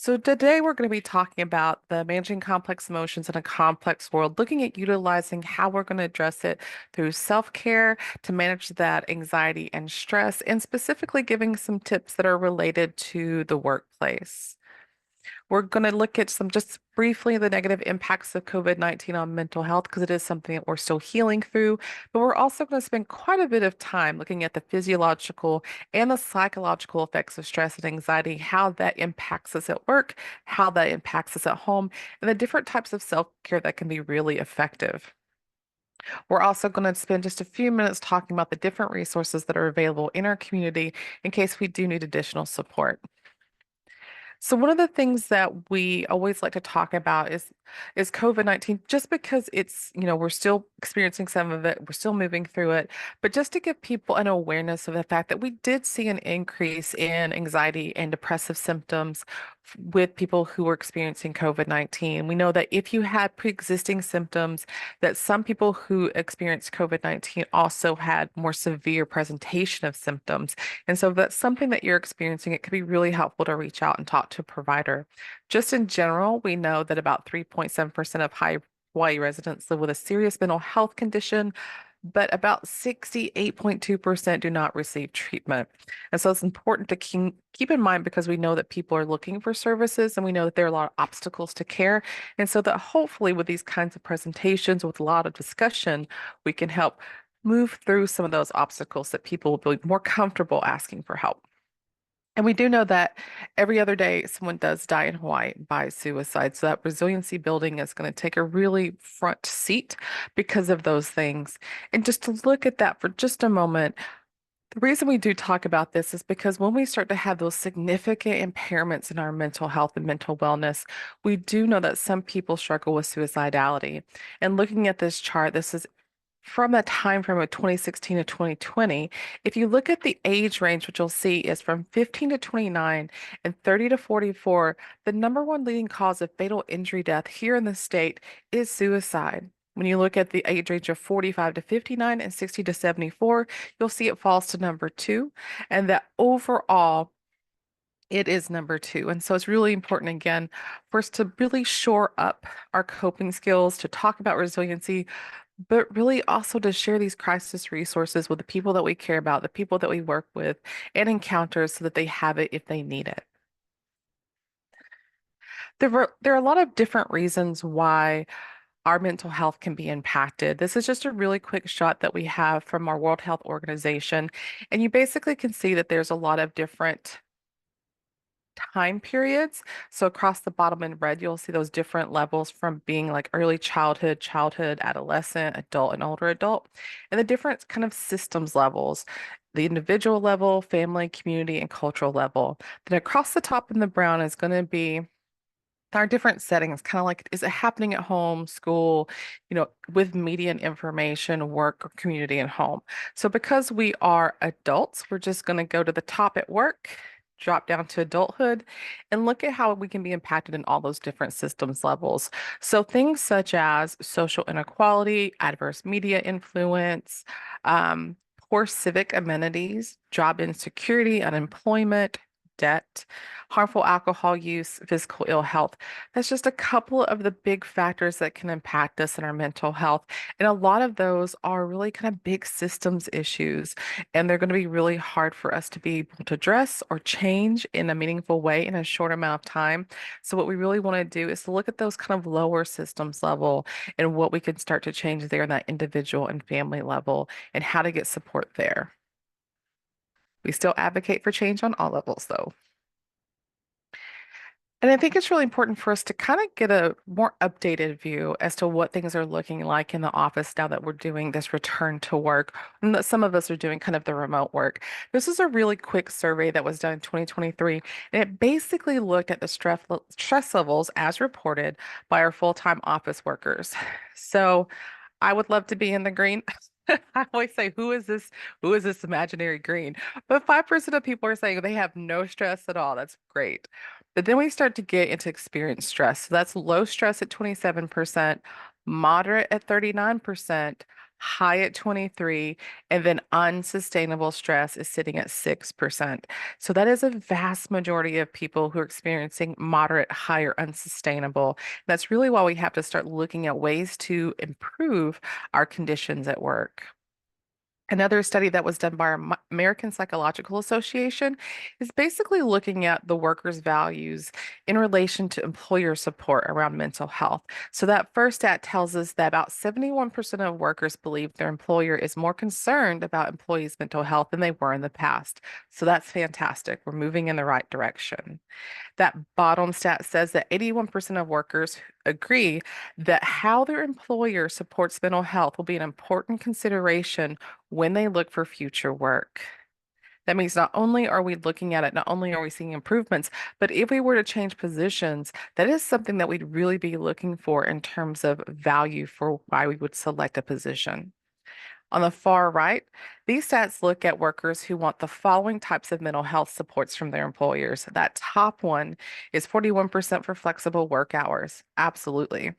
So today we're going to be talking about the managing complex emotions in a complex world, looking at utilizing how we're going to address it through self-care to manage that anxiety and stress, and specifically giving some tips that are related to the workplace. We're going to look at some just briefly the negative impacts of COVID-19 on mental health because it is something that we're still healing through. But we're also going to spend quite a bit of time looking at the physiological and the psychological effects of stress and anxiety, how that impacts us at work, how that impacts us at home, and the different types of self-care that can be really effective. We're also going to spend just a few minutes talking about the different resources that are available in our community in case we do need additional support. So one of the things that we always like to talk about is COVID-19, just because we're still experiencing some of it, we're still moving through it, but just to give people an awareness of the fact that we did see an increase in anxiety and depressive symptoms with people who were experiencing COVID-19. We know that if you had pre-existing symptoms, that some people who experienced COVID-19 also had more severe presentation of symptoms. And so if that's something that you're experiencing, it could be really helpful to reach out and talk to a provider. Just in general, we know that about 3.7% of Hawaii residents live with a serious mental health condition, but about 68.2% do not receive treatment. And so it's important to keep in mind because we know that people are looking for services and we know that there are a lot of obstacles to care. And so that hopefully with these kinds of presentations, with a lot of discussion, we can help move through some of those obstacles that people will be more comfortable asking for help. And we do know that every other day someone does die in Hawaii by suicide. So that resiliency building is going to take a really front seat because of those things. And just to look at that for just a moment, the reason we do talk about this is because when we start to have those significant impairments in our mental health and mental wellness, we do know that some people struggle with suicidality. And looking at this chart, this is from that time frame of 2016 to 2020, if you look at the age range, what you'll see is from 15 to 29 and 30 to 44, the number one leading cause of fatal injury death here in the state is suicide. When you look at the age range of 45 to 59 and 60 to 74, you'll see it falls to number two, and that overall, it is number two. And so it's really important, again, for us to really shore up our coping skills, to talk about resiliency, but really also to share these crisis resources with the people that we care about, the people that we work with and encounter so that they have it if they need it. There are a lot of different reasons why our mental health can be impacted. This is just a really quick shot that we have from our World Health Organization. And you basically can see that there's a lot of different time periods. So across the bottom in red, you'll see those different levels from being like early childhood, adolescent, adult, and older adult, and the different kind of systems levels, the individual level, family, community, and cultural level. Then across the top in the brown is going to be our different settings, kind of like, is it happening at home, school, with media and information, work, or community and home? So because we are adults, we're just going to go to the top at work, drop down to adulthood, and look at how we can be impacted in all those different systems levels. So things such as social inequality, adverse media influence, poor civic amenities, job insecurity, unemployment, debt, harmful alcohol use, physical ill health. That's just a couple of the big factors that can impact us in our mental health. And a lot of those are really kind of big systems issues, and they're going to be really hard for us to be able to address or change in a meaningful way in a short amount of time. So what we really want to do is to look at those kind of lower systems level and what we can start to change there in that individual and family level and how to get support there. We still advocate for change on all levels, though. And I think it's really important for us to kind of get a more updated view as to what things are looking like in the office now that we're doing this return to work, and that some of us are doing kind of the remote work. This is a really quick survey that was done in 2023, and it basically looked at the stress levels as reported by our full-time office workers. So I would love to be in the green. I always say, who is this? Who is this imaginary green? But 5% of people are saying they have no stress at all. That's great. But then we start to get into experienced stress. So that's low stress at 27%, moderate at 39%, high at 23, and then unsustainable stress is sitting at 6%. So that is a vast majority of people who are experiencing moderate, higher, unsustainable. That's really why we have to start looking at ways to improve our conditions at work. Another study that was done by our American Psychological Association is basically looking at the workers' values in relation to employer support around mental health. So that first stat tells us that about 71% of workers believe their employer is more concerned about employees' mental health than they were in the past. So that's fantastic. We're moving in the right direction. That bottom stat says that 81% of workers agree that how their employer supports mental health will be an important consideration when they look for future work. That means not only are we looking at it, not only are we seeing improvements, but if we were to change positions, that is something that we'd really be looking for in terms of value for why we would select a position. On the far right, these stats look at workers who want the following types of mental health supports from their employers. That top one is 41% for flexible work hours. Absolutely.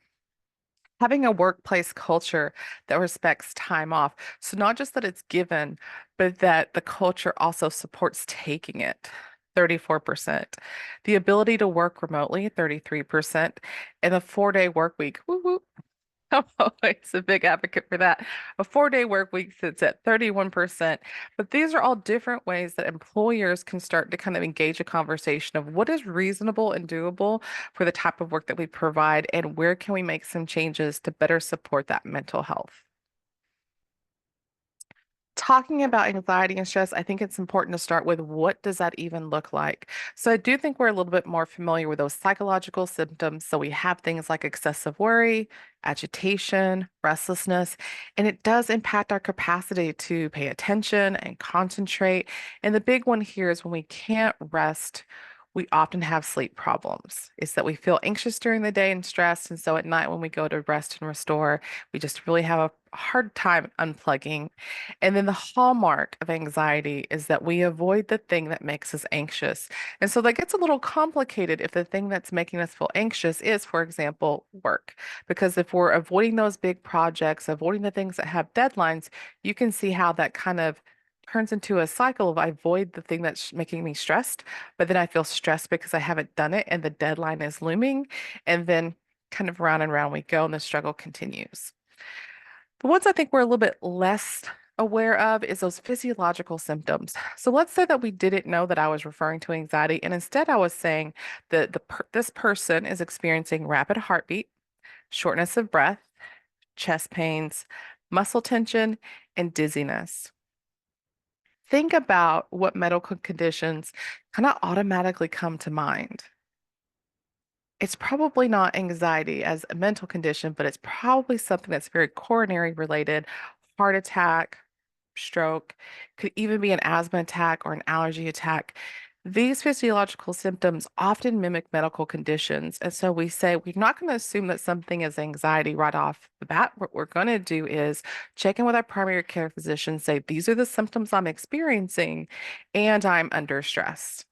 Having a workplace culture that respects time off. So, not just that it's given, but that the culture also supports taking it. 34%. The ability to work remotely, 33%, and a 4-day work week. Woo woo. I'm always a big advocate for that. A 4-day work week sits at 31%. But these are all different ways that employers can start to kind of engage a conversation of what is reasonable and doable for the type of work that we provide and where can we make some changes to better support that mental health. Talking about anxiety and stress, I think it's important to start with what does that even look like? So I do think we're a little bit more familiar with those psychological symptoms. So we have things like excessive worry, agitation, restlessness, and it does impact our capacity to pay attention and concentrate. And the big one here is when we can't rest, we often have sleep problems. It's that we feel anxious during the day and stressed. And so at night, when we go to rest and restore, we just really have a hard time unplugging. And then the hallmark of anxiety is that we avoid the thing that makes us anxious. And so that gets a little complicated if the thing that's making us feel anxious is, for example, work. Because if we're avoiding those big projects, avoiding the things that have deadlines, you can see how that kind of turns into a cycle of I avoid the thing that's making me stressed, but then I feel stressed because I haven't done it and the deadline is looming. And then kind of round and round we go and the struggle continues. The ones I think we're a little bit less aware of is those physiological symptoms. So let's say that we didn't know that I was referring to anxiety, and instead I was saying that this person is experiencing rapid heartbeat, shortness of breath, chest pains, muscle tension, and dizziness. Think about what medical conditions kind of automatically come to mind. It's probably not anxiety as a mental condition, but it's probably something that's very coronary related, heart attack, stroke, could even be an asthma attack or an allergy attack. These physiological symptoms often mimic medical conditions. And so we say we're not going to assume that something is anxiety right off the bat. What we're going to do is check in with our primary care physician, say, these are the symptoms I'm experiencing, and I'm under stress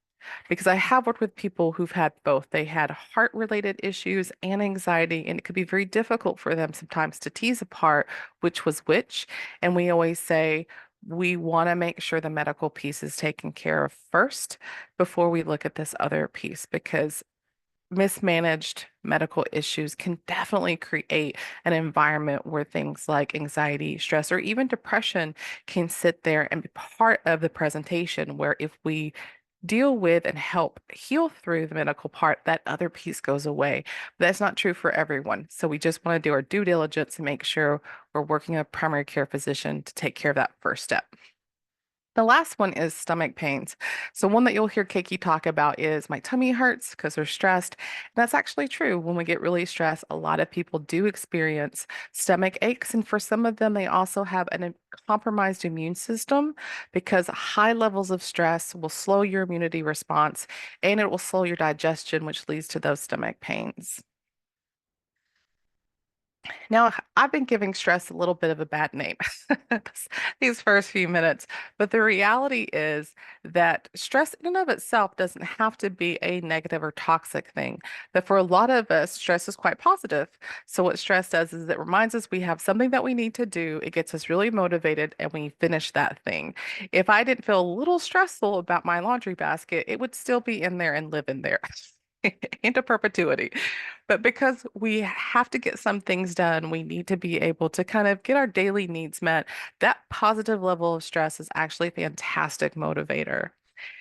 because I have worked with people who've had both. They had heart related issues and anxiety, and it could be very difficult for them sometimes to tease apart which was which. And we always say, we want to make sure the medical piece is taken care of first before we look at this other piece because mismanaged medical issues can definitely create an environment where things like anxiety, stress, or even depression can sit there and be part of the presentation. Where if we deal with and help heal through the medical part, that other piece goes away. But that's not true for everyone. So we just want to do our due diligence and make sure we're working with a primary care physician to take care of that first step. The last one is stomach pains. So one that you'll hear Keiki talk about is my tummy hurts because they're stressed. And that's actually true. When we get really stressed, a lot of people do experience stomach aches. And for some of them, they also have a compromised immune system because high levels of stress will slow your immunity response and it will slow your digestion, which leads to those stomach pains. Now, I've been giving stress a little bit of a bad name these first few minutes, but the reality is that stress in and of itself doesn't have to be a negative or toxic thing. But for a lot of us, stress is quite positive. So what stress does is it reminds us we have something that we need to do. It gets us really motivated and we finish that thing. If I didn't feel a little stressful about my laundry basket, it would still be in there and live in there. Into perpetuity. But because we have to get some things done, we need to be able to kind of get our daily needs met. That positive level of stress is actually a fantastic motivator.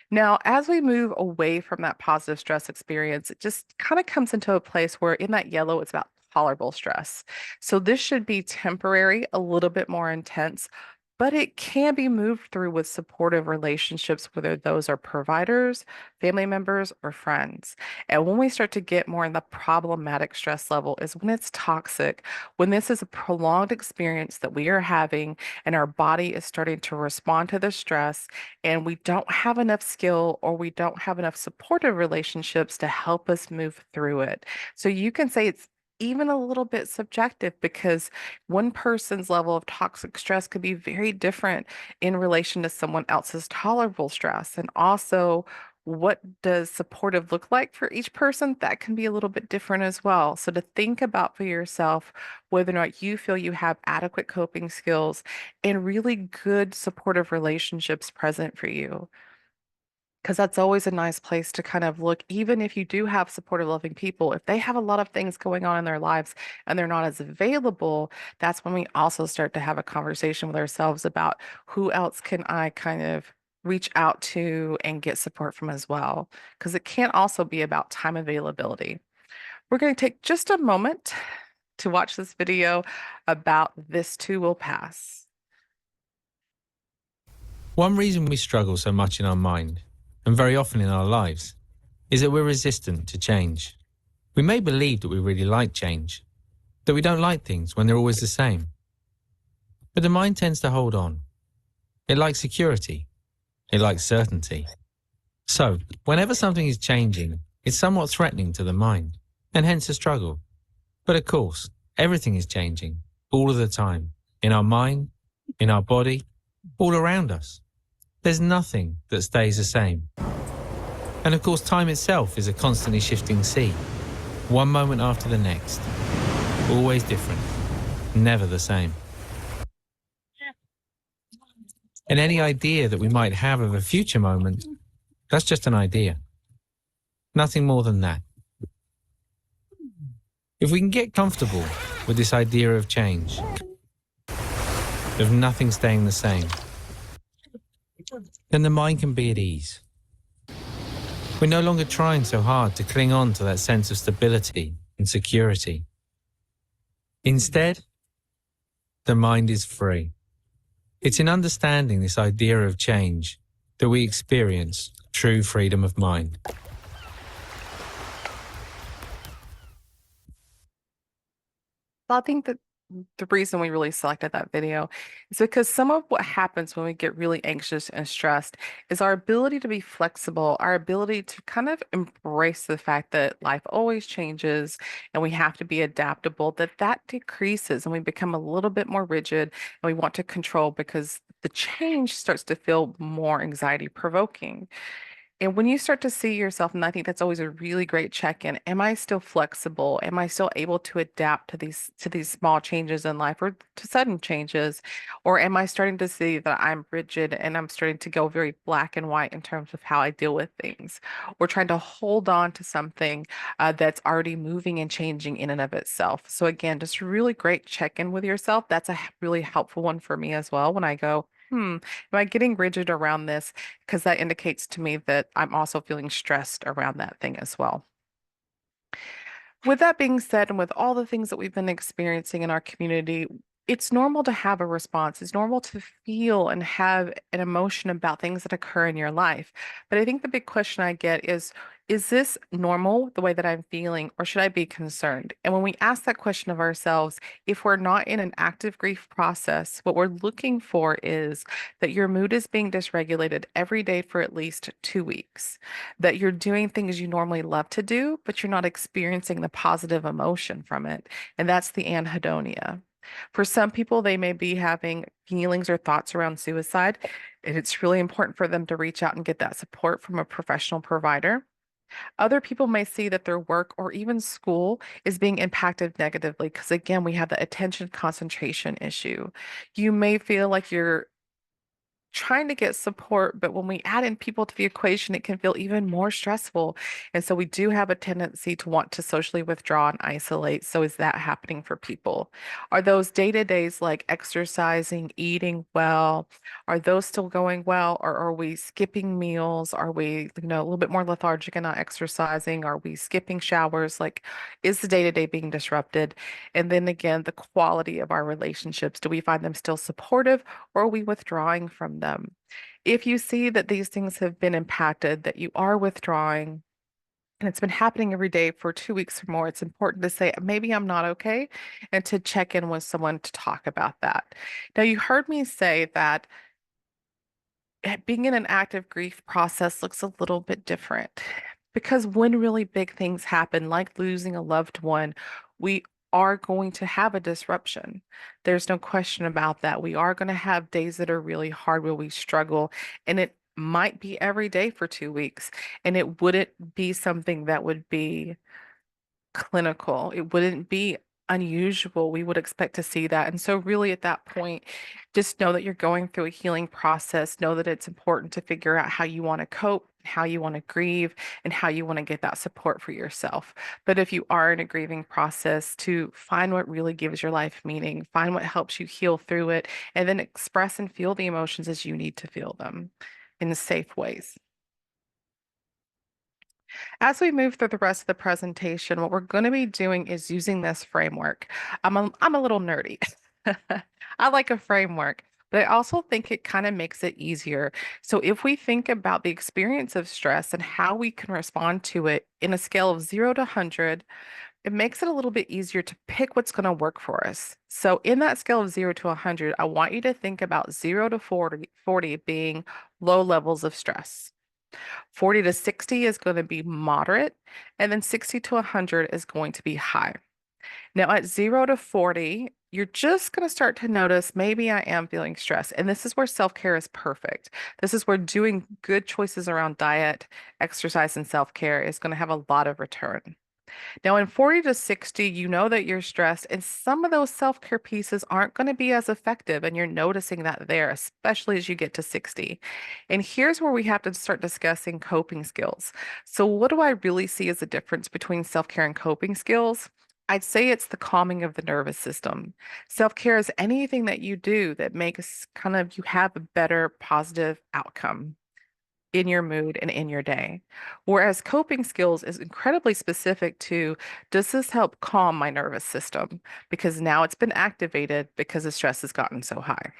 Now, as we move away from that positive stress experience, it just kind of comes into a place where in that yellow, it's about tolerable stress. So this should be temporary, a little bit more intense, but it can be moved through with supportive relationships, whether those are providers, family members, or friends. And when we start to get more in the problematic stress level is when it's toxic, when this is a prolonged experience that we are having and our body is starting to respond to the stress and we don't have enough skill or we don't have enough supportive relationships to help us move through it. So you can say it's even a little bit subjective because one person's level of toxic stress could be very different in relation to someone else's tolerable stress. And also, what does supportive look like for each person? That can be a little bit different as well. So, to think about for yourself whether or not you feel you have adequate coping skills and really good supportive relationships present for you. Because that's always a nice place to kind of look, even if you do have supportive, loving people, if they have a lot of things going on in their lives and they're not as available, that's when we also start to have a conversation with ourselves about who else can I kind of reach out to and get support from as well. Because it can also be about time availability. We're going to take just a moment to watch this video about This Too Will Pass. One reason we struggle so much in our mind, and very often in our lives, is that we're resistant to change. We may believe that we really like change, that we don't like things when they're always the same. But the mind tends to hold on. It likes security. It likes certainty. So, whenever something is changing, it's somewhat threatening to the mind, and hence a struggle. But of course, everything is changing, all of the time, in our mind, in our body, all around us. There's nothing that stays the same. And of course, time itself is a constantly shifting sea, one moment after the next. Always different, never the same. And any idea that we might have of a future moment, that's just an idea. Nothing more than that. If we can get comfortable with this idea of change, of nothing staying the same, then the mind can be at ease. We're no longer trying so hard to cling on to that sense of stability and security. Instead, the mind is free. It's in understanding this idea of change that we experience true freedom of mind. I think that the reason we really selected that video is because some of what happens when we get really anxious and stressed is our ability to be flexible, our ability to kind of embrace the fact that life always changes and we have to be adaptable, that decreases and we become a little bit more rigid and we want to control because the change starts to feel more anxiety provoking. And when you start to see yourself, and I think that's always a really great check-in, am I still flexible? Am I still able to adapt to these small changes in life or to sudden changes? Or am I starting to see that I'm rigid and I'm starting to go very black and white in terms of how I deal with things? Or trying to hold on to something that's already moving and changing in and of itself. So again, just a really great check-in with yourself. That's a really helpful one for me as well when I go, am I getting rigid around this? Because that indicates to me that I'm also feeling stressed around that thing as well. With that being said, and with all the things that we've been experiencing in our community, It's normal to have a response. It's normal to feel and have an emotion about things that occur in your life. But I think the big question I get is this normal, the way that I'm feeling, or should I be concerned? And when we ask that question of ourselves, if we're not in an active grief process, what we're looking for is that your mood is being dysregulated every day for at least 2 weeks, that you're doing things you normally love to do, but you're not experiencing the positive emotion from it. And that's the anhedonia. For some people, they may be having feelings or thoughts around suicide, and it's really important for them to reach out and get that support from a professional provider. Other people may see that their work or even school is being impacted negatively because, again, we have the attention concentration issue. You may feel like you're trying to get support, but when we add in people to the equation, it can feel even more stressful. And so we do have a tendency to want to socially withdraw and isolate. So is that happening for people? Are those day-to-days like exercising, eating well, are those still going well? Or are we skipping meals? Are we, a little bit more lethargic and not exercising? Are we skipping showers? Like, is the day-to-day being disrupted? And then again, the quality of our relationships. Do we find them still supportive? Or are we withdrawing from them? If you see that these things have been impacted, that you are withdrawing, and it's been happening every day for 2 weeks or more, it's important to say, maybe I'm not okay, and to check in with someone to talk about that. Now, you heard me say that being in an active grief process looks a little bit different because when really big things happen, like losing a loved one, we are going to have a disruption. There's no question about that. We are going to have days that are really hard where we struggle, and it might be every day for 2 weeks, and it wouldn't be something that would be clinical. It wouldn't be unusual. We would expect to see that. And so, really, at that point, just know that you're going through a healing process. Know that it's important to figure out how you want to cope, how you want to grieve, and how you want to get that support for yourself. But if you are in a grieving process, to find what really gives your life meaning, find what helps you heal through it, and then express and feel the emotions as you need to feel them in safe ways. As we move through the rest of the presentation, what we're going to be doing is using this framework. I'm a little nerdy. I like a framework, but I also think it kind of makes it easier. So if we think about the experience of stress and how we can respond to it in a scale of 0 to 100, it makes it a little bit easier to pick what's going to work for us. So in that scale of 0 to 100, I want you to think about 0 to 40 being low levels of stress. 40 to 60 is going to be moderate, and then 60 to 100 is going to be high. Now, at 0 to 40, you're just going to start to notice maybe I am feeling stressed. And this is where self-care is perfect. This is where doing good choices around diet, exercise, and self-care is going to have a lot of return. Now, in 40 to 60, you know that you're stressed, and some of those self-care pieces aren't going to be as effective, and you're noticing that there, especially as you get to 60. And here's where we have to start discussing coping skills. So, what do I really see as a difference between self-care and coping skills? I'd say it's the calming of the nervous system. Self-care is anything that you do that makes kind of you have a better positive outcome in your mood and in your day. Whereas coping skills is incredibly specific to, does this help calm my nervous system? Because now it's been activated because the stress has gotten so high.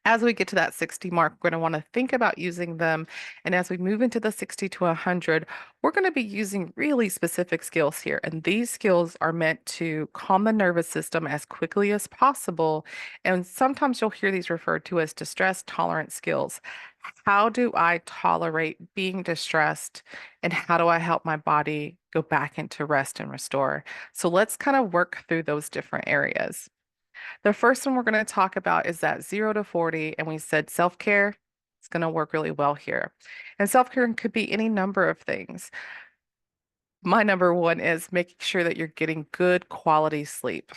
As we get to that 60 mark, we're going to want to think about using them. And as we move into the 60 to 100, we're going to be using really specific skills here. And these skills are meant to calm the nervous system as quickly as possible. And sometimes you'll hear these referred to as distress tolerance skills. How do I tolerate being distressed? And how do I help my body go back into rest and restore? So let's kind of work through those different areas. The first one we're going to talk about is that 0 to 40, and we said self-care is going to work really well here. And self-care could be any number of things. My number one is making sure that you're getting good quality sleep.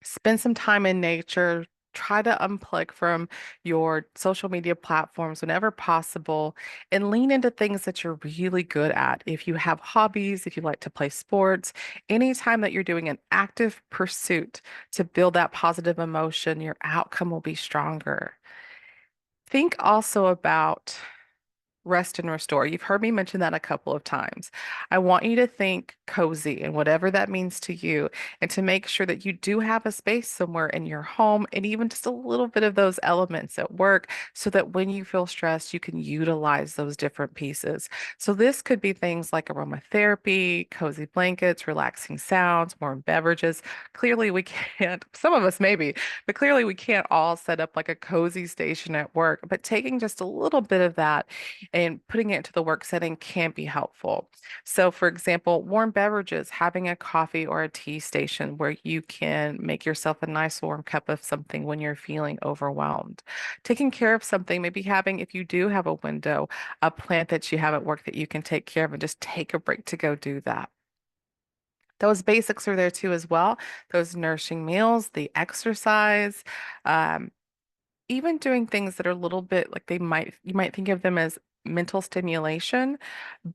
Spend some time in nature. Try to unplug from your social media platforms whenever possible and lean into things that you're really good at. If you have hobbies, if you like to play sports, anytime that you're doing an active pursuit to build that positive emotion, your outcome will be stronger. Think also about rest and restore. You've heard me mention that a couple of times. I want you to think cozy and whatever that means to you, and to make sure that you do have a space somewhere in your home and even just a little bit of those elements at work so that when you feel stressed, you can utilize those different pieces. So this could be things like aromatherapy, cozy blankets, relaxing sounds, warm beverages. Clearly, we can't, some of us maybe, but clearly we can't all set up like a cozy station at work. But taking just a little bit of that and putting it into the work setting can be helpful. So, for example, warm beverages, having a coffee or a tea station where you can make yourself a nice warm cup of something when you're feeling overwhelmed. Taking care of something, maybe having, if you do have a window, a plant that you have at work that you can take care of and just take a break to go do that. Those basics are there too as well. Those nourishing meals, the exercise, um, even doing things that are a little bit like you might think of them as mental stimulation,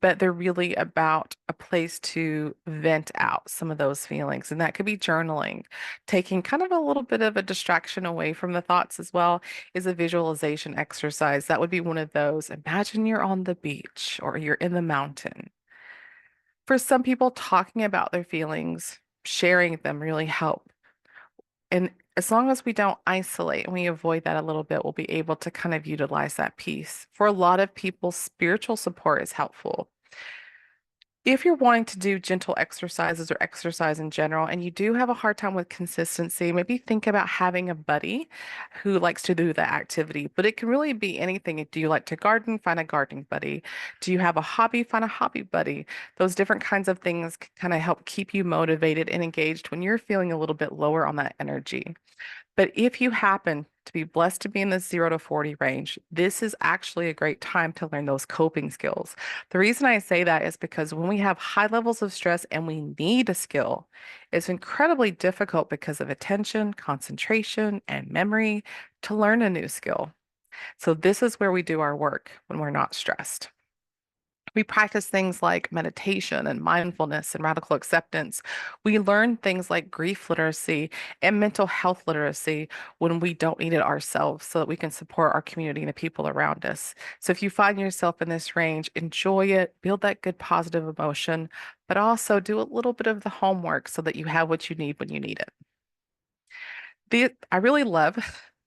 but they're really about a place to vent out some of those feelings. And that could be journaling, taking kind of a little bit of a distraction away from the thoughts as well is a visualization exercise. That would be one of those. Imagine you're on the beach or you're in the mountain. For some people, talking about their feelings, sharing them really help. And as long as we don't isolate and we avoid that a little bit, we'll be able to kind of utilize that piece. For a lot of people, spiritual support is helpful. If you're wanting to do gentle exercises or exercise in general, and you do have a hard time with consistency, maybe think about having a buddy who likes to do the activity. But it can really be anything. Do you like to garden? Find a gardening buddy. Do you have a hobby? Find a hobby buddy. Those different kinds of things kind of help keep you motivated and engaged when you're feeling a little bit lower on that energy. But if you happen to be blessed to be in the 0 to 40 range, this is actually a great time to learn those coping skills. The reason I say that is because when we have high levels of stress and we need a skill, it's incredibly difficult because of attention, concentration, and memory to learn a new skill. So, this is where we do our work when we're not stressed. We practice things like meditation and mindfulness and radical acceptance. We learn things like grief literacy and mental health literacy when we don't need it ourselves so that we can support our community and the people around us. So if you find yourself in this range, enjoy it, build that good positive emotion, but also do a little bit of the homework so that you have what you need when you need it. I really love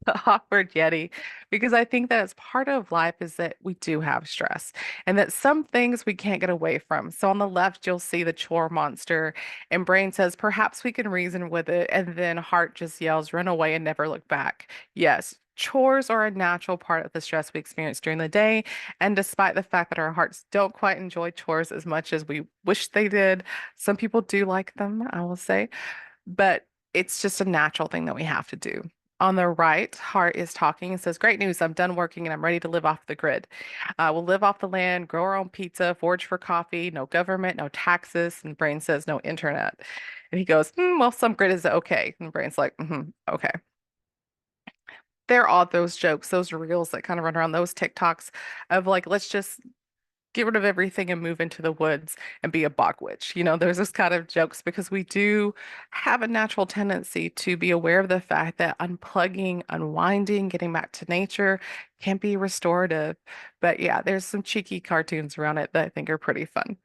the awkward Yeti because I think that as part of life is that we do have stress and that some things we can't get away from. So on the left, you'll see the chore monster, and brain says, perhaps we can reason with it. And then heart just yells, run away and never look back. Yes. Chores are a natural part of the stress we experience during the day. And despite the fact that our hearts don't quite enjoy chores as much as we wish they did, some people do like them, I will say. But it's just a natural thing that we have to do. On the right, heart is talking and says, great news, I'm done working and I'm ready to live off the grid. We'll live off the land, grow our own pizza, forage for coffee, no government, no taxes. And brain says, no internet. And he goes, well, some grid is okay. And brain's like, okay. There are all those jokes, those reels that kind of run around, those TikToks of like, let's just get rid of everything and move into the woods and be a bog witch. There's this kind of jokes because we do have a natural tendency to be aware of the fact that unplugging, unwinding, getting back to nature can be restorative. But yeah, there's some cheeky cartoons around it that I think are pretty fun.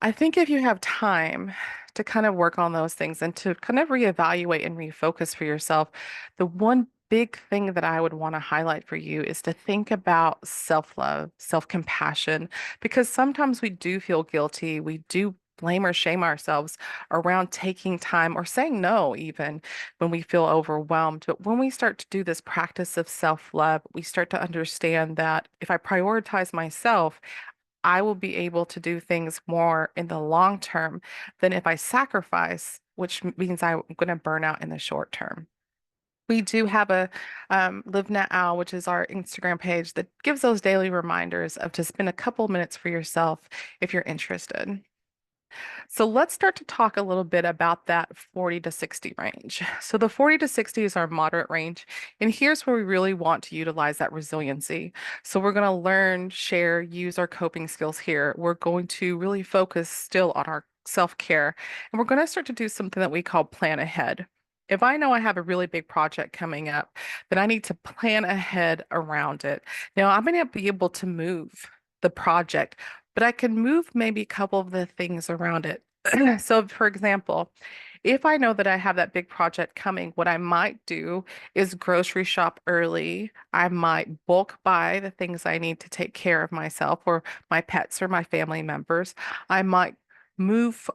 I think if you have time to kind of work on those things and to kind of reevaluate and refocus for yourself, the one big thing that I would want to highlight for you is to think about self-love, self-compassion, because sometimes we do feel guilty. We do blame or shame ourselves around taking time or saying no, even when we feel overwhelmed. But when we start to do this practice of self-love, we start to understand that if I prioritize myself, I will be able to do things more in the long term than if I sacrifice, which means I'm going to burn out in the short term. We do have a Live Now, which is our Instagram page that gives those daily reminders of to spend a couple minutes for yourself if you're interested. So let's start to talk a little bit about that 40 to 60 range. So the 40 to 60 is our moderate range. And here's where we really want to utilize that resiliency. So we're going to learn, share, use our coping skills here. We're going to really focus still on our self-care. And we're going to start to do something that we call plan ahead. If I know I have a really big project coming up, then I need to plan ahead around it. Now, I may not be able to move the project, but I can move maybe a couple of the things around it. So, for example, if I know that I have that big project coming, what I might do is grocery shop early. I might bulk buy the things I need to take care of myself or my pets or my family members. I might move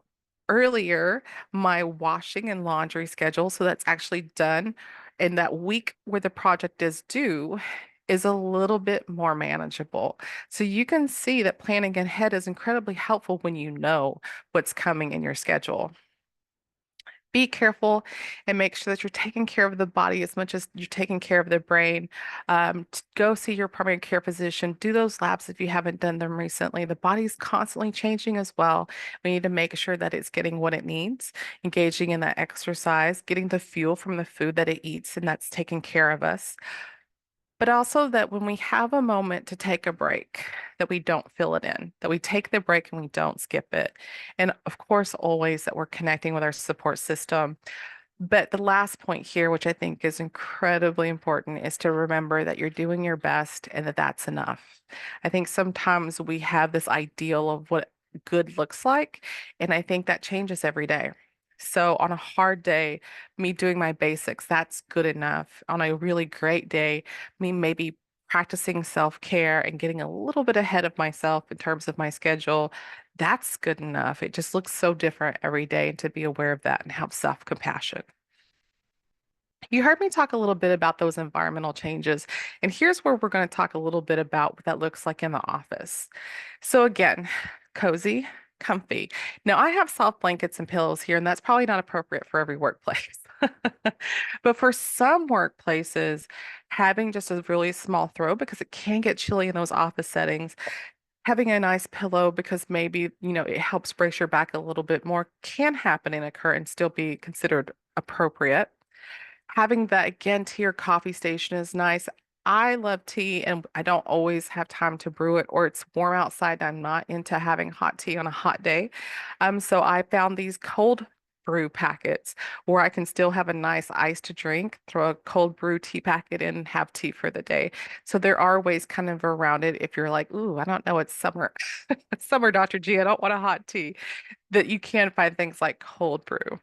earlier my washing and laundry schedule so that's actually done. And that week where the project is due is a little bit more manageable. So you can see that planning ahead is incredibly helpful when you know what's coming in your schedule. Be careful and make sure that you're taking care of the body as much as you're taking care of the brain. Go see your primary care physician. Do those labs if you haven't done them recently. The body's constantly changing as well. We need to make sure that it's getting what it needs, engaging in that exercise, getting the fuel from the food that it eats, and that's taking care of us. But also that when we have a moment to take a break, that we don't fill it in, that we take the break and we don't skip it. And of course, always that we're connecting with our support system. But the last point here, which I think is incredibly important, is to remember that you're doing your best and that that's enough. I think sometimes we have this ideal of what good looks like, and I think that changes every day. So on a hard day, me doing my basics, that's good enough. On a really great day, me maybe practicing self-care and getting a little bit ahead of myself in terms of my schedule, that's good enough. It just looks so different every day, and to be aware of that and have self-compassion. You heard me talk a little bit about those environmental changes, and here's where we're going to talk a little bit about what that looks like in the office. So again, cozy, comfy. Now I have soft blankets and pillows here, and that's probably not appropriate for every workplace. But for some workplaces, having just a really small throw, because it can get chilly in those office settings, having a nice pillow because maybe, it helps brace your back a little bit more can happen and occur and still be considered appropriate. Having that again to your coffee station is nice. I love tea and I don't always have time to brew it or it's warm outside. I'm not into having hot tea on a hot day. So I found these cold brew packets where I can still have a nice ice to drink, throw a cold brew tea packet in and have tea for the day. So there are ways kind of around it if you're like, ooh, I don't know, it's summer. It's summer, Dr. G. I don't want a hot tea. That you can find things like cold brew.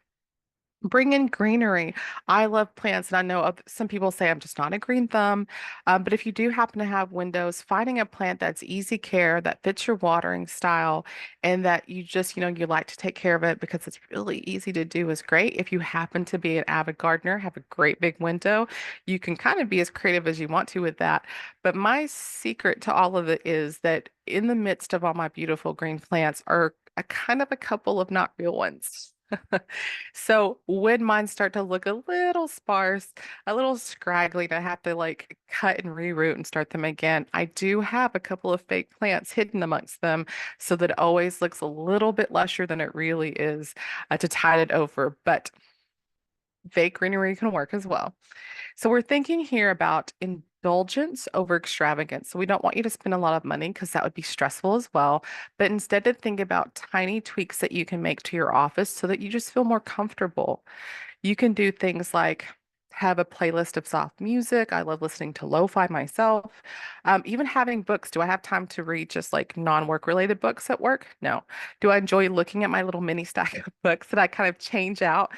Bring in greenery. I love plants, and I know some people say I'm just not a green thumb. But if you do happen to have windows, finding a plant that's easy care, that fits your watering style, and that you just, you like to take care of it because it's really easy to do is great. If you happen to be an avid gardener, have a great big window, you can kind of be as creative as you want to with that. But my secret to all of it is that in the midst of all my beautiful green plants are a kind of a couple of not real ones. So when mine start to look a little sparse, a little scraggly, and I have to like cut and reroot and start them again, I do have a couple of fake plants hidden amongst them so that it always looks a little bit lusher than it really is to tide it over. But fake greenery can work as well. So we're thinking here about indulgence over extravagance. So we don't want you to spend a lot of money because that would be stressful as well. But instead to think about tiny tweaks that you can make to your office so that you just feel more comfortable. You can do things like have a playlist of soft music. I love listening to lo-fi myself. Even having books. Do I have time to read just like non-work related books at work? No. Do I enjoy looking at my little mini stack of books that I kind of change out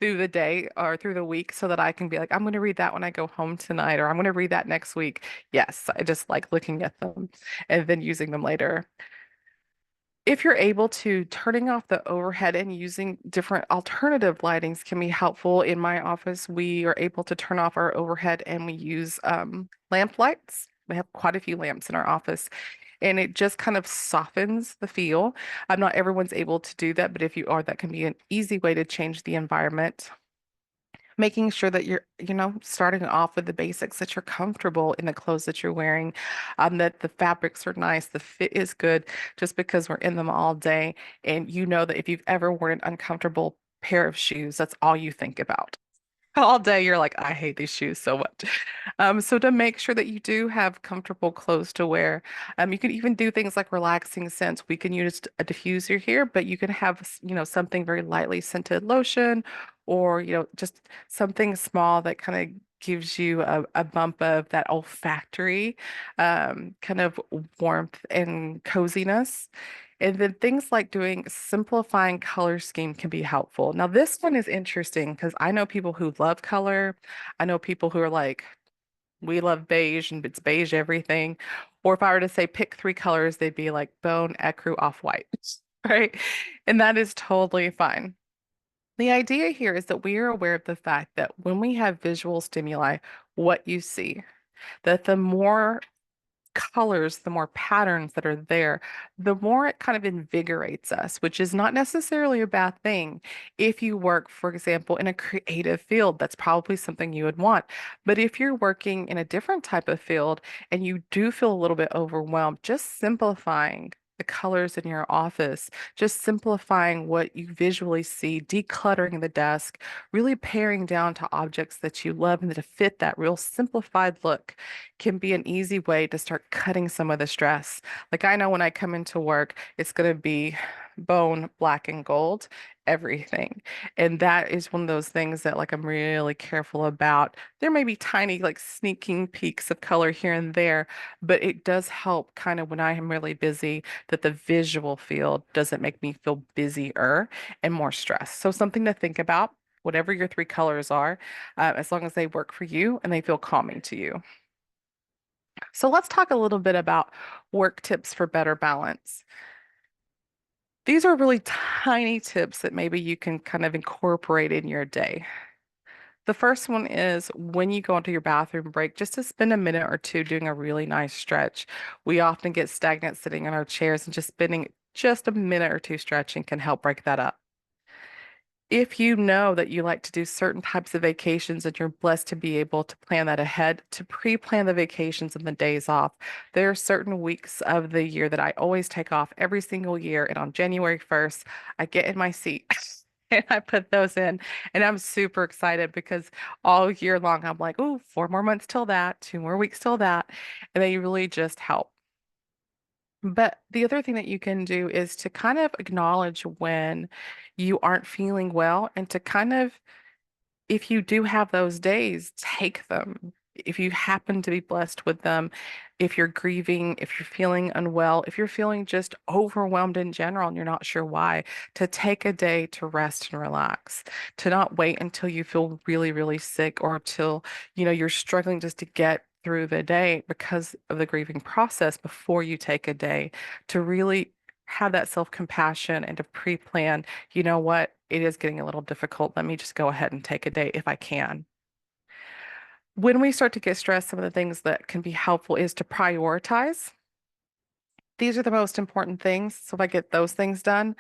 through the day or through the week so that I can be like, I'm going to read that when I go home tonight, or I'm going to read that next week. Yes, I just like looking at them and then using them later. If you're able to, turning off the overhead and using different alternative lightings can be helpful. In my office, we are able to turn off our overhead and we use lamp lights. We have quite a few lamps in our office, and it just kind of softens the feel. Not everyone's able to do that, but if you are, that can be an easy way to change the environment. Making sure that you're, starting off with the basics, that you're comfortable in the clothes that you're wearing, that the fabrics are nice, the fit is good, just because we're in them all day. And you know that if you've ever worn an uncomfortable pair of shoes, that's all you think about. All day, you're like, I hate these shoes so much. So to make sure that you do have comfortable clothes to wear, you can even do things like relaxing scents. We can use a diffuser here, but you can have, something very lightly scented lotion or, just something small that kind of gives you a bump of that olfactory kind of warmth and coziness. And then things like doing simplifying color scheme can be helpful. Now, this one is interesting because I know people who love color. I know people who are like, we love beige and it's beige everything. Or if I were to say pick three colors, they'd be like bone, ecru, off-white, right? And that is totally fine. The idea here is that we are aware of the fact that when we have visual stimuli, what you see, that the more colors, the more patterns that are there, the more it kind of invigorates us, which is not necessarily a bad thing. If you work, for example, in a creative field, that's probably something you would want. But if you're working in a different type of field and you do feel a little bit overwhelmed, just simplifying the colors in your office, just simplifying what you visually see, decluttering the desk, really paring down to objects that you love and that fit that real simplified look can be an easy way to start cutting some of the stress. Like I know when I come into work, it's going to be bone, black and gold, everything. And that is one of those things that like I'm really careful about. There may be tiny like sneaking peaks of color here and there, but it does help kind of when I am really busy that the visual field doesn't make me feel busier and more stressed. So something to think about. Whatever your three colors are, as long as they work for you and they feel calming to you. So let's talk a little bit about work tips for better balance. These are really tiny tips that maybe you can kind of incorporate in your day. The first one is when you go into your bathroom break, just to spend a minute or two doing a really nice stretch. We often get stagnant sitting in our chairs, and just spending just a minute or two stretching can help break that up. If you know that you like to do certain types of vacations and you're blessed to be able to plan that ahead, to pre-plan the vacations and the days off, there are certain weeks of the year that I always take off every single year. And on January 1st, I get in my seat and I put those in. And I'm super excited because all year long, I'm like, oh, 4 more months till that, 2 more weeks till that. And they really just help. But the other thing that you can do is to kind of acknowledge when you aren't feeling well and to kind of if you do have those days, take them. If you happen to be blessed with them, if you're grieving, if you're feeling unwell, if you're feeling just overwhelmed in general and you're not sure why, to take a day to rest and relax, to not wait until you feel really, really sick or till, you're struggling just to get through the day because of the grieving process before you take a day to really have that self-compassion and to pre-plan you know what? It is getting a little difficult. Let me just go ahead and take a day if I can. When we start to get stressed, some of the things that can be helpful is to prioritize. These are the most important things. So if I get those things done,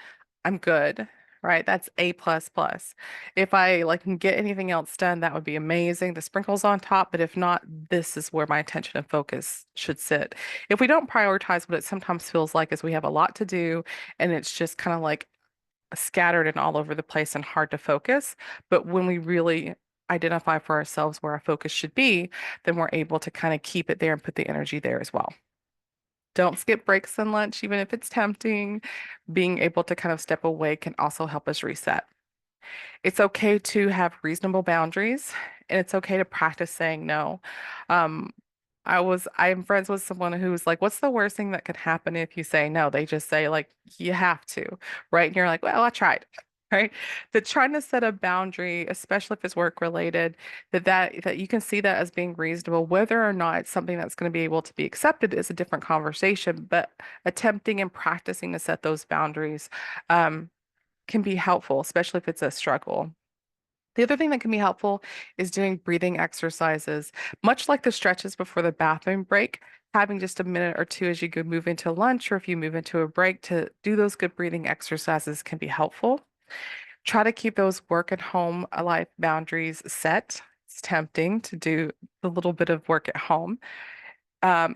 I'm good, right? That's A plus plus. If I like can get anything else done, that would be amazing. The sprinkles on top, but if not, this is where my attention and focus should sit. If we don't prioritize what it sometimes feels like is we have a lot to do and it's just kind of like scattered and all over the place and hard to focus. But when we really identify for ourselves where our focus should be, then we're able to kind of keep it there and put the energy there as well. Don't skip breaks and lunch, even if it's tempting. Being able to kind of step away can also help us reset. It's okay to have reasonable boundaries, and it's okay to practice saying no. Um, I'm friends with someone who's like, what's the worst thing that could happen if you say no? They just say, like, you have to, right? And you're like, well, I tried. Right. That trying to set a boundary, especially if it's work related, that you can see that as being reasonable, whether or not it's something that's going to be able to be accepted is a different conversation. But attempting and practicing to set those boundaries can be helpful, especially if it's a struggle. The other thing that can be helpful is doing breathing exercises, much like the stretches before the bathroom break. Having just a minute or two as you go move into lunch or if you move into a break to do those good breathing exercises can be helpful. Try to keep those work and home life boundaries set. It's tempting to do a little bit of work at home.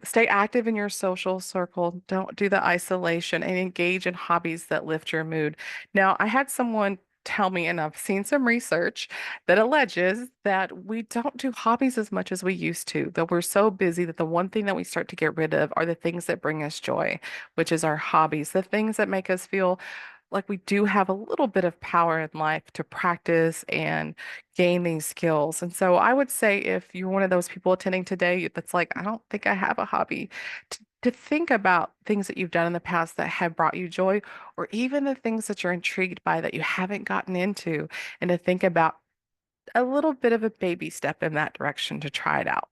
Stay active in your social circle. Don't do the isolation and engage in hobbies that lift your mood. Now, I had someone tell me, and I've seen some research that alleges that we don't do hobbies as much as we used to, that we're so busy that the one thing that we start to get rid of are the things that bring us joy, which is our hobbies, the things that make us feel like we do have a little bit of power in life to practice and gain these skills. And so I would say if you're one of those people attending today that's like, I don't think I have a hobby, to think about things that you've done in the past that have brought you joy, or even the things that you're intrigued by that you haven't gotten into, and to think about a little bit of a baby step in that direction to try it out.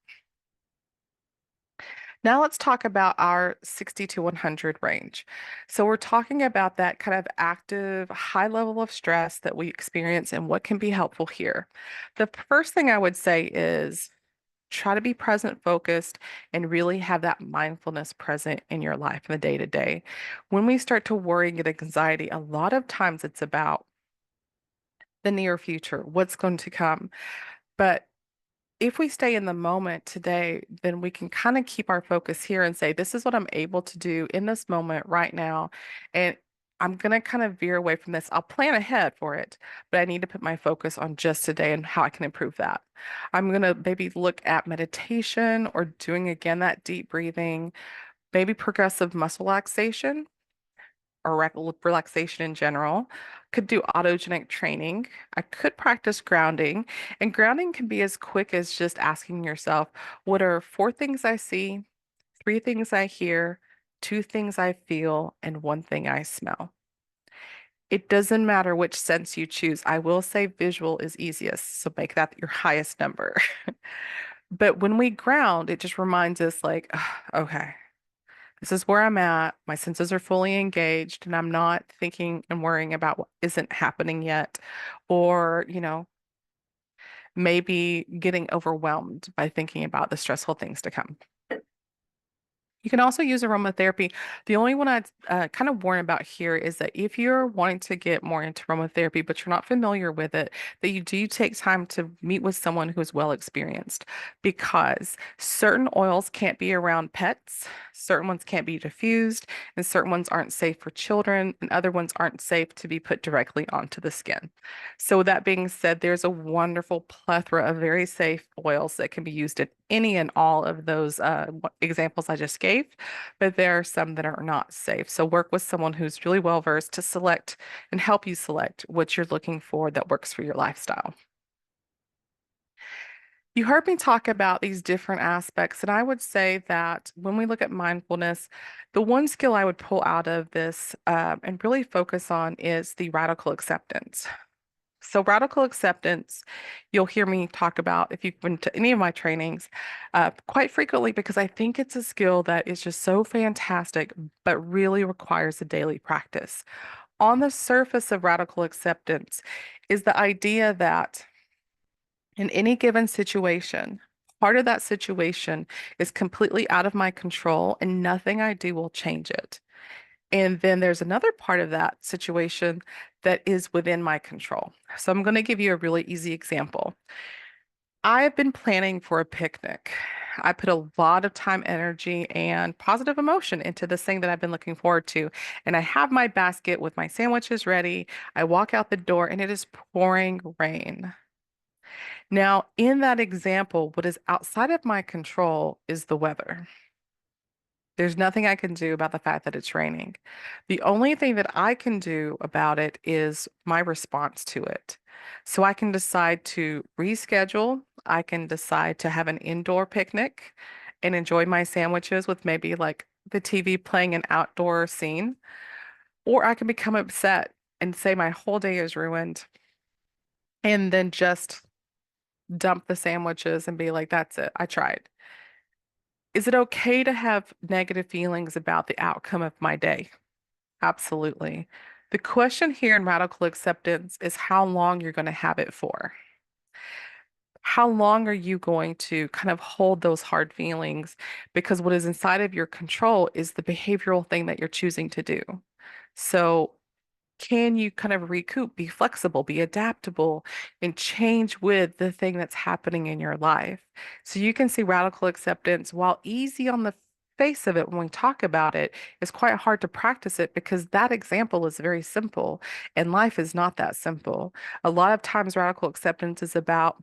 Now let's talk about our 60 to 100 range. So we're talking about that kind of active, high level of stress that we experience and what can be helpful here. The first thing I would say is try to be present focused and really have that mindfulness present in your life in the day to day. When we start to worry and get anxiety, a lot of times it's about the near future, what's going to come. But if we stay in the moment today, then we can kind of keep our focus here and say, this is what I'm able to do in this moment right now. And I'm going to kind of veer away from this. I'll plan ahead for it, but I need to put my focus on just today and how I can improve that. I'm going to maybe look at meditation or doing again that deep breathing, maybe progressive muscle relaxation or relaxation in general. Could do autogenic training. I could practice grounding, and grounding can be as quick as just asking yourself, what are four things I see, three things I hear, two things I feel, and one thing I smell? It doesn't matter which sense you choose. I will say visual is easiest, so make that your highest number. But when we ground, it just reminds us like, okay, this is where I'm at. My senses are fully engaged, and I'm not thinking and worrying about what isn't happening yet, or, maybe getting overwhelmed by thinking about the stressful things to come. You can also use aromatherapy. The only one I'd kind of warn about here is that if you're wanting to get more into aromatherapy, but you're not familiar with it, that you do take time to meet with someone who is well experienced, because certain oils can't be around pets, certain ones can't be diffused, and certain ones aren't safe for children, and other ones aren't safe to be put directly onto the skin. So with that being said, there's a wonderful plethora of very safe oils that can be used in any and all of those examples I just gave, but there are some that are not safe. So work with someone who's really well versed to select and help you select what you're looking for that works for your lifestyle. You heard me talk about these different aspects, and I would say that when we look at mindfulness, the one skill I would pull out of this and really focus on is the radical acceptance. So, radical acceptance, you'll hear me talk about if you've been to any of my trainings quite frequently, because I think it's a skill that is just so fantastic, but really requires a daily practice. On the surface of radical acceptance is the idea that in any given situation, part of that situation is completely out of my control and nothing I do will change it. And then there's another part of that situation that is within my control. So I'm going to give you a really easy example. I've been planning for a picnic. I put a lot of time, energy, and positive emotion into this thing that I've been looking forward to. And I have my basket with my sandwiches ready. I walk out the door and it is pouring rain. Now, in that example, what is outside of my control is the weather. There's nothing I can do about the fact that it's raining. The only thing that I can do about it is my response to it. So I can decide to reschedule. I can decide to have an indoor picnic and enjoy my sandwiches with maybe like the TV playing an outdoor scene. Or I can become upset and say my whole day is ruined and then just dump the sandwiches and be like, that's it. I tried. Is it okay to have negative feelings about the outcome of my day? Absolutely. The question here in radical acceptance is how long you're going to have it for. How long are you going to kind of hold those hard feelings? Because what is inside of your control is the behavioral thing that you're choosing to do. So can you kind of recoup, be flexible, be adaptable, and change with the thing that's happening in your life? So you can see radical acceptance, while easy on the face of it when we talk about it, is quite hard to practice it because that example is very simple and life is not that simple. A lot of times, radical acceptance is about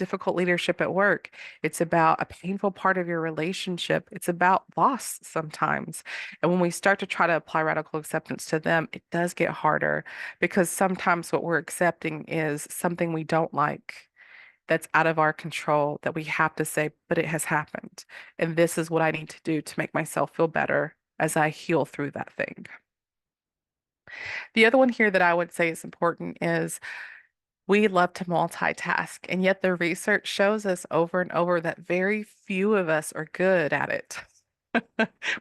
difficult leadership at work. It's about a painful part of your relationship. It's about loss sometimes. And when we start to try to apply radical acceptance to them, it does get harder because sometimes what we're accepting is something we don't like. That's out of our control that we have to say, but it has happened. And this is what I need to do to make myself feel better as I heal through that thing. The other one here that I would say is important is we love to multitask, and yet the research shows us over and over that very few of us are good at it,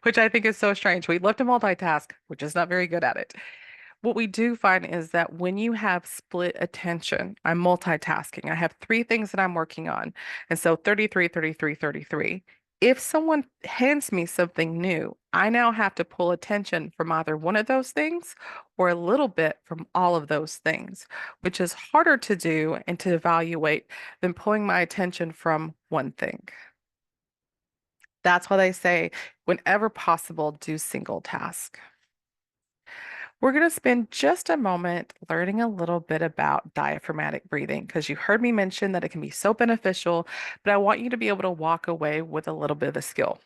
which I think is so strange. We love to multitask, we're just not very good at it. What we do find is that when you have split attention, I'm multitasking. I have three things that I'm working on. And so 33, 33, 33. If someone hands me something new, I now have to pull attention from either one of those things or a little bit from all of those things, which is harder to do and to evaluate than pulling my attention from one thing. That's why they say, whenever possible, do single task. We're going to spend just a moment learning a little bit about diaphragmatic breathing because you heard me mention that it can be so beneficial, but I want you to be able to walk away with a little bit of a skill.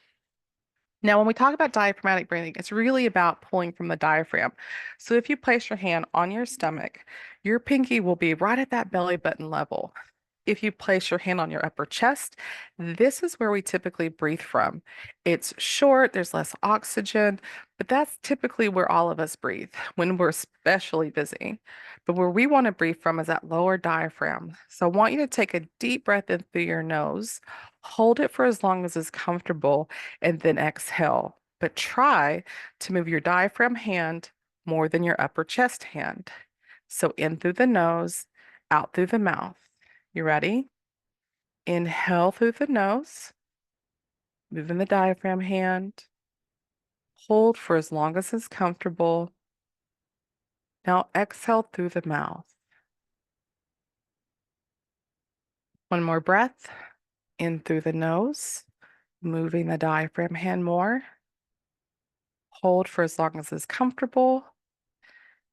Now, when we talk about diaphragmatic breathing, it's really about pulling from the diaphragm. So if you place your hand on your stomach, your pinky will be right at that belly button level. If you place your hand on your upper chest, this is where we typically breathe from. It's short, there's less oxygen, but that's typically where all of us breathe when we're especially busy. But where we want to breathe from is that lower diaphragm. So I want you to take a deep breath in through your nose, hold it for as long as is comfortable, and then exhale. But try to move your diaphragm hand more than your upper chest hand. So in through the nose, out through the mouth. You ready? Inhale through the nose, moving the diaphragm hand. Hold for as long as is comfortable. Now exhale through the mouth. One more breath. In through the nose, moving the diaphragm hand more. Hold for as long as is comfortable.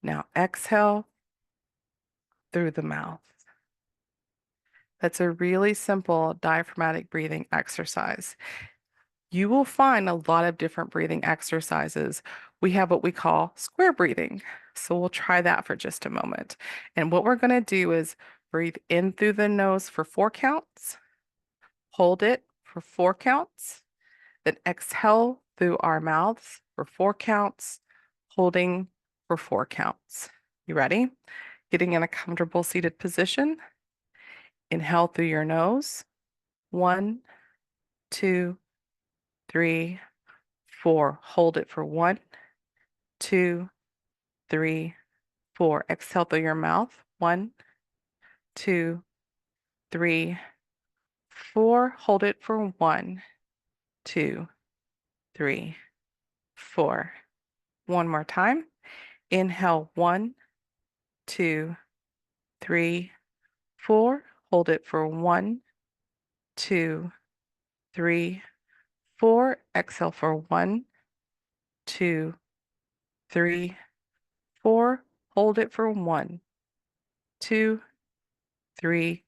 Now exhale through the mouth. That's a really simple diaphragmatic breathing exercise. You will find a lot of different breathing exercises. We have what we call square breathing. So we'll try that for just a moment. And what we're going to do is breathe in through the nose for 4 counts, hold it for 4 counts, then exhale through our mouths for 4 counts, holding for 4 counts. You ready? Getting in a comfortable seated position. Inhale through your nose. 1, 2, 3, 4. Hold it for 1, 2, 3, 4. Exhale through your mouth. 1, 2, 3, 4. Hold it for 1, 2, 3, 4. One more time. Inhale 1, 2, 3, 4. Hold it for 1, 2, 3, 4. Exhale for 1, 2, 3, 4. Hold it for 1, 2, 3,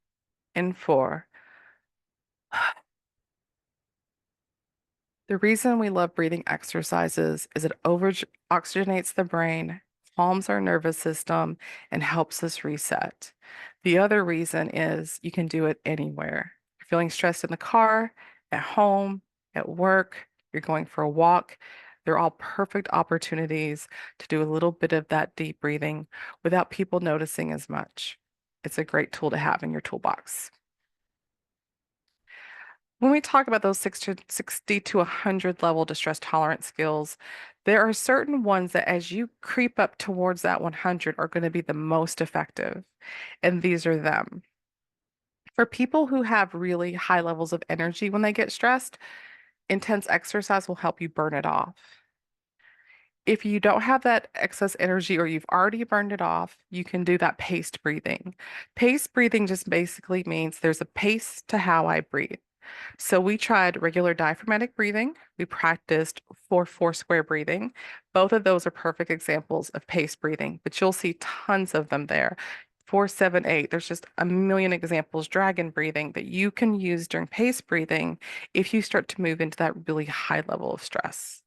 and 4. The reason we love breathing exercises is it over oxygenates the brain, calms our nervous system, and helps us reset. The other reason is you can do it anywhere. You're feeling stressed in the car, at home, at work, you're going for a walk. They're all perfect opportunities to do a little bit of that deep breathing without people noticing as much. It's a great tool to have in your toolbox. When we talk about those 60 to 100 level distress tolerance skills, there are certain ones that as you creep up towards that 100 are going to be the most effective. And these are them. For people who have really high levels of energy when they get stressed, intense exercise will help you burn it off. If you don't have that excess energy or you've already burned it off, you can do that paced breathing. Paced breathing just basically means there's a pace to how I breathe. So we tried regular diaphragmatic breathing. We practiced 4-4 square breathing. Both of those are perfect examples of paced breathing, but you'll see tons of them there. 478. There's just a million examples, dragon breathing, that you can use during pace breathing if you start to move into that really high level of stress.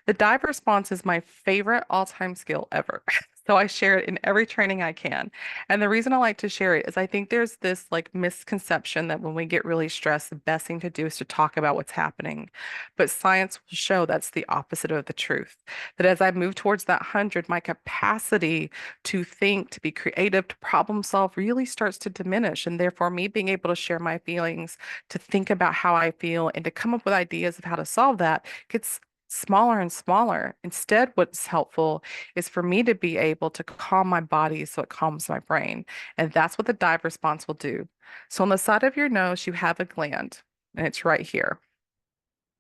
The dive response is my favorite all-time skill ever. So I share it in every training I can. And the reason I like to share it is I think there's this like misconception that when we get really stressed, the best thing to do is to talk about what's happening. But science will show that's the opposite of the truth. That as I move towards that 100, my capacity to think, to be creative, to problem solve really starts to diminish. And therefore, me being able to share my feelings, to think about how I feel, and to come up with ideas of how to solve that gets smaller and smaller. Instead, what's helpful is for me to be able to calm my body so it calms my brain. And that's what the dive response will do. So on the side of your nose, you have a gland, and it's right here.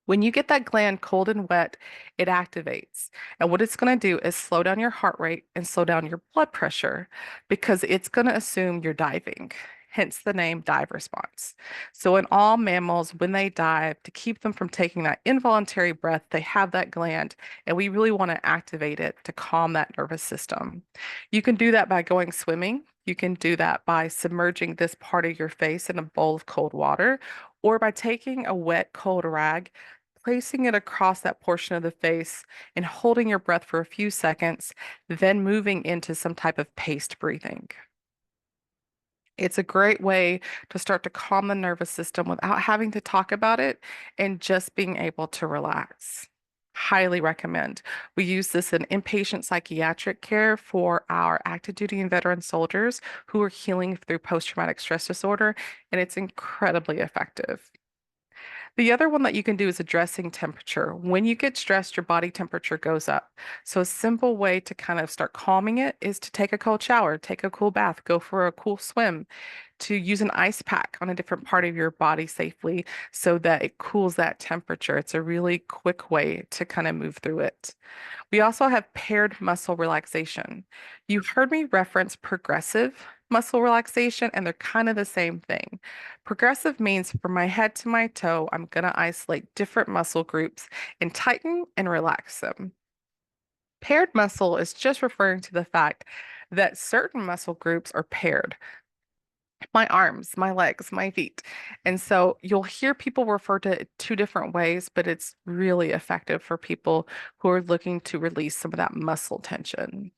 When you get that gland cold and wet, it activates. And what it's going to do is slow down your heart rate and slow down your blood pressure because it's going to assume you're diving, hence the name dive response. So, in all mammals, when they dive, to keep them from taking that involuntary breath, they have that gland, and we really want to activate it to calm that nervous system. You can do that by going swimming. You can do that by submerging this part of your face in a bowl of cold water, or by taking a wet, cold rag, placing it across that portion of the face and holding your breath for a few seconds, then moving into some type of paced breathing. It's a great way to start to calm the nervous system without having to talk about it and just being able to relax. Highly recommend. We use this in inpatient psychiatric care for our active duty and veteran soldiers who are healing through post-traumatic stress disorder, and it's incredibly effective. The other one that you can do is addressing temperature. When you get stressed, your body temperature goes up. So a simple way to kind of start calming it is to take a cold shower, take a cool bath, go for a cool swim, to use an ice pack on a different part of your body safely so that it cools that temperature. It's a really quick way to kind of move through it. We also have paired muscle relaxation. You heard me reference progressive muscle relaxation, and they're kind of the same thing. Progressive means from my head to my toe, I'm going to isolate different muscle groups and tighten and relax them. Paired muscle is just referring to the fact that certain muscle groups are paired. My arms, my legs, my feet. And so you'll hear people refer to it two different ways, but it's really effective for people who are looking to release some of that muscle tension.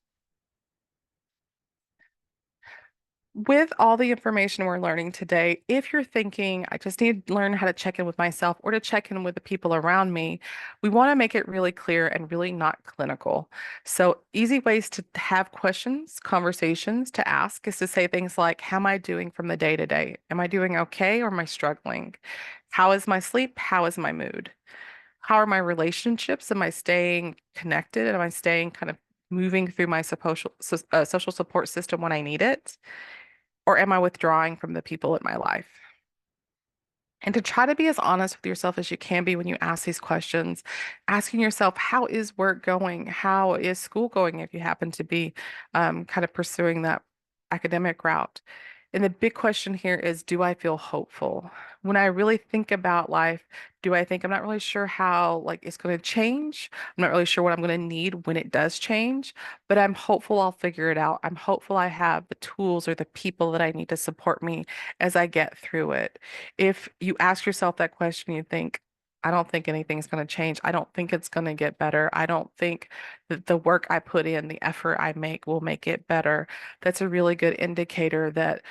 With all the information we're learning today, if you're thinking, I just need to learn how to check in with myself or to check in with the people around me, we want to make it really clear and really not clinical. So, easy ways to have questions, conversations to ask is to say things like, how am I doing from the day to day? Am I doing okay or am I struggling? How is my sleep? How is my mood? How are my relationships? Am I staying connected? Am I staying kind of moving through my social support system when I need it? Or am I withdrawing from the people in my life? And to try to be as honest with yourself as you can be when you ask these questions, asking yourself, how is work going? How is school going if you happen to be kind of pursuing that academic route? And the big question here is, do I feel hopeful? When I really think about life, do I think I'm not really sure how like it's going to change? I'm not really sure what I'm going to need when it does change, but I'm hopeful I'll figure it out. I'm hopeful I have the tools or the people that I need to support me as I get through it. If you ask yourself that question, you think, I don't think anything's going to change. I don't think it's going to get better. I don't think that the work I put in, the effort I make will make it better. That's a really good indicator that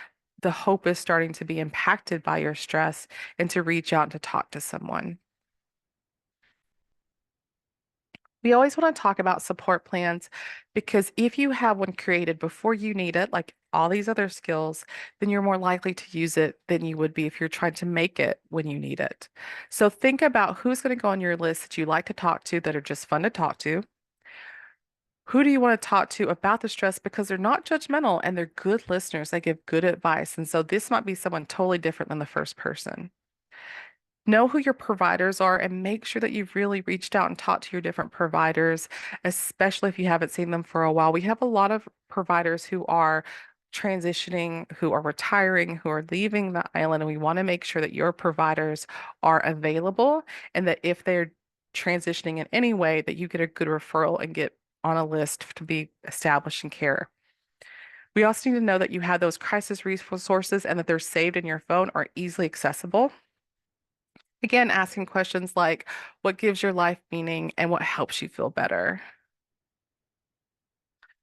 the hope is starting to be impacted by your stress and to reach out and to talk to someone. We always want to talk about support plans because if you have one created before you need it, like all these other skills, then you're more likely to use it than you would be if you're trying to make it when you need it. So think about who's going to go on your list that you like to talk to that are just fun to talk to. Who do you want to talk to about the stress because they're not judgmental and they're good listeners. They give good advice. And so this might be someone totally different than the first person. Know who your providers are and make sure that you've really reached out and talked to your different providers, especially if you haven't seen them for a while. We have a lot of providers who are transitioning, who are retiring, who are leaving the island, and we want to make sure that your providers are available and that if they're transitioning in any way, that you get a good referral and get on a list to be established in care. We also need to know that you have those crisis resources and that they're saved in your phone or easily accessible. Again, asking questions like, what gives your life meaning and what helps you feel better?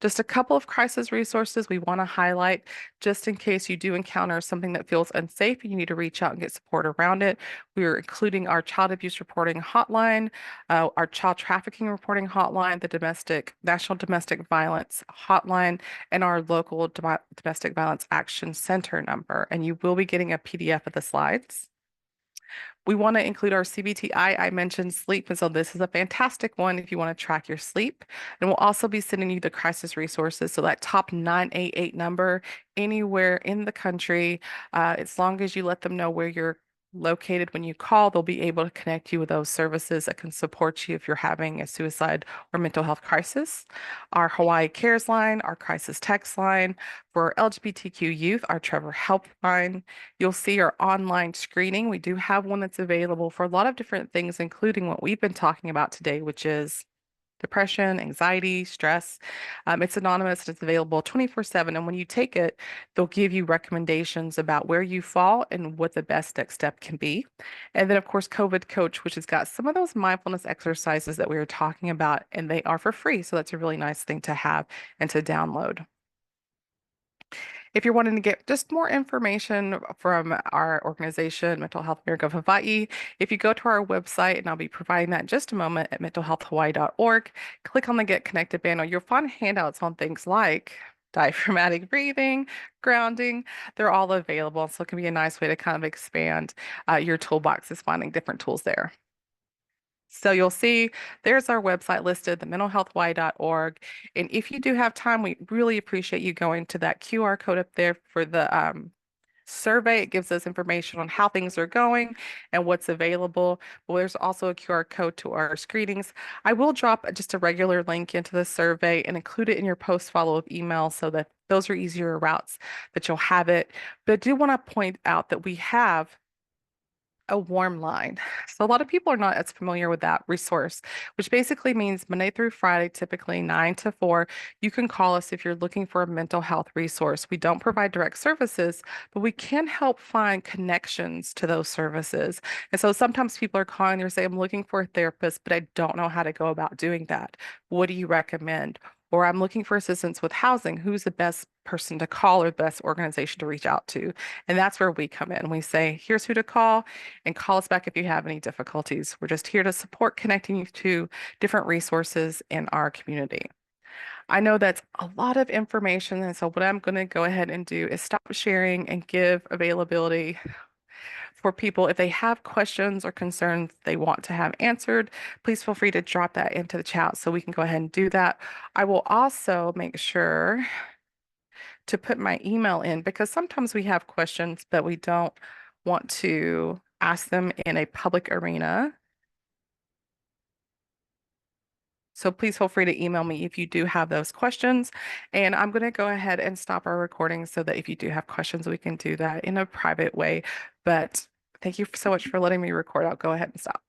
Just a couple of crisis resources we want to highlight just in case you do encounter something that feels unsafe and you need to reach out and get support around it. We're including our child abuse reporting hotline, our child trafficking reporting hotline, the National Domestic Violence Hotline, and our local Domestic Violence Action Center number. And you will be getting a PDF of the slides. We want to include our CBTI. I mentioned sleep, and so this is a fantastic one if you want to track your sleep. And we'll also be sending you the crisis resources. So that top 988 number anywhere in the country, as long as you let them know where you're located when you call, they'll be able to connect you with those services that can support you if you're having a suicide or mental health crisis. Our Hawaii Cares line, our crisis text line for LGBTQ youth, our Trevor Helpline. You'll see our online screening. We do have one that's available for a lot of different things, including what we've been talking about today, which is depression, anxiety, stress. It's anonymous and it's available 24/7. And when you take it, they'll give you recommendations about where you fall and what the best next step can be. And then, of course, COVID Coach, which has got some of those mindfulness exercises that we were talking about, and they are for free. So that's a really nice thing to have and to download. If you're wanting to get just more information from our organization, Mental Health America of Hawaii, if you go to our website, and I'll be providing that in just a moment at mentalhealthhawaii.org, click on the Get Connected banner. You'll find handouts on things like diaphragmatic breathing, grounding. They're all available. So it can be a nice way to kind of expand your toolbox is finding different tools there. So you'll see there's our website listed, thementalhealthhawaii.org. And if you do have time, we really appreciate you going to that QR code up there for the survey. It gives us information on how things are going and what's available. Well, there's also a QR code to our screenings. I will drop just a regular link into the survey and include it in your post follow-up email so that those are easier routes that you'll have it. But I do want to point out that we have a warm line. So a lot of people are not as familiar with that resource, which basically means Monday through Friday, typically 9 to 4, you can call us if you're looking for a mental health resource. We don't provide direct services, but we can help find connections to those services. And so sometimes people are calling, they're saying, I'm looking for a therapist, but I don't know how to go about doing that. What do you recommend? Or I'm looking for assistance with housing. Who's the best person to call or the best organization to reach out to? And that's where we come in. We say, here's who to call and call us back if you have any difficulties. We're just here to support connecting you to different resources in our community. I know that's a lot of information, and so what I'm going to go ahead and do is stop sharing and give availability for people. If they have questions or concerns they want to have answered, please feel free to drop that into the chat so we can go ahead and do that. I will also make sure to put my email in because sometimes we have questions, but we don't want to ask them in a public arena. So please feel free to email me if you do have those questions. And I'm going to go ahead and stop our recording so that if you do have questions, we can do that in a private way. But thank you so much for letting me record. I'll go ahead and stop.